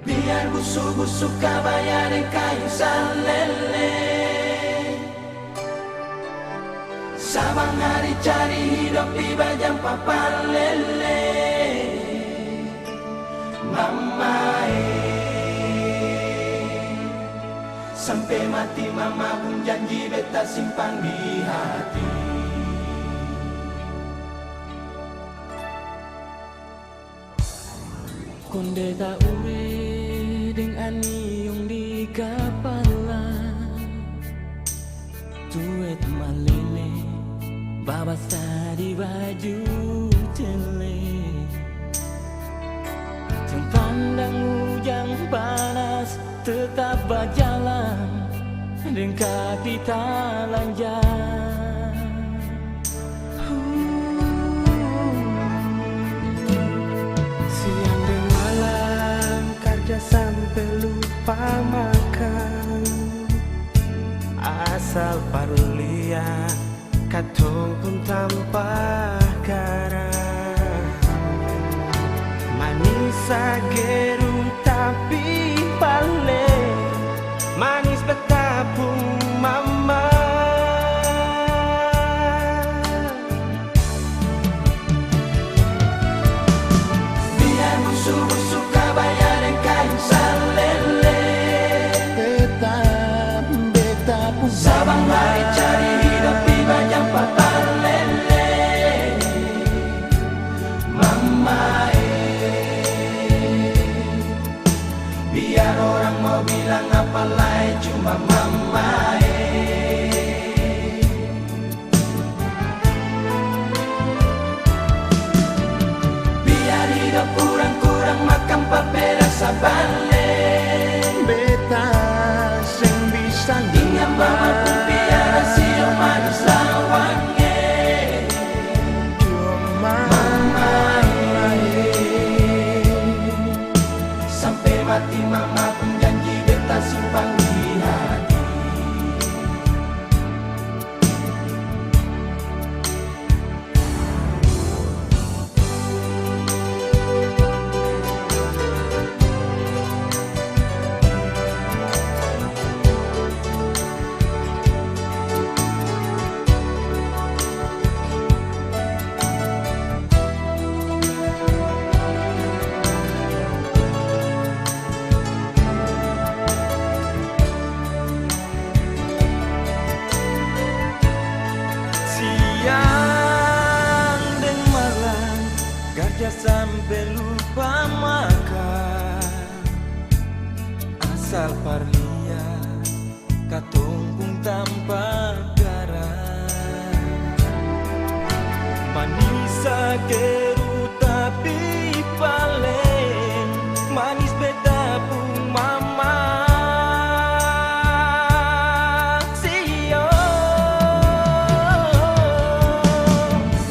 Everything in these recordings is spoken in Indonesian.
Biar busuk-busuk kabaya dan kayu salele, sabang hari cari hidup di bajang papan lele. Mama sampai mati mama pun janji beta simpan di hati. Konde tak ure dengan aniung di kepala, tuet malele babasa di baju cele. Jeng pandang hujan panas tetap berjalan dengan kaki telanjang. Siang dan malam kerja sampai lupa makan, asal parulia katong pun tanpa garam. Manis ageru tapi balik, manis betapung mama. Biar busuk-busuk kabaya dan kayu salele, Beta pun sabang hari cari hidup di bajang papan lele. Mama biar orang mau bilang apa lain cuma mama biar hidup kurang-kurang makan papeda sabale. beta sing bisa Ingat mama pun biar hasil manis lawannya. Sampai mati mama pun janji beta simpan di hati. Siang dan malam kerja sampai lupa makan, asal parlia katumpung tanpa garam. Manis ageru tapi paling manis beda pun mama.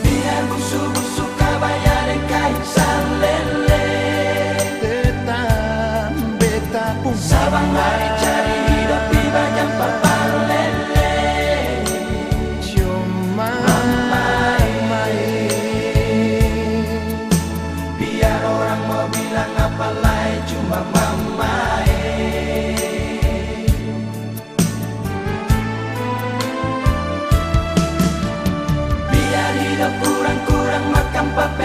Biar busuk-busuk kabaya dan kayu salele, Beta pun sabang hari cari hidup di bajang papan lele. cuma Biar orang mau bilang apa lain cuma mama biar hidup kurang-kurang makan papeda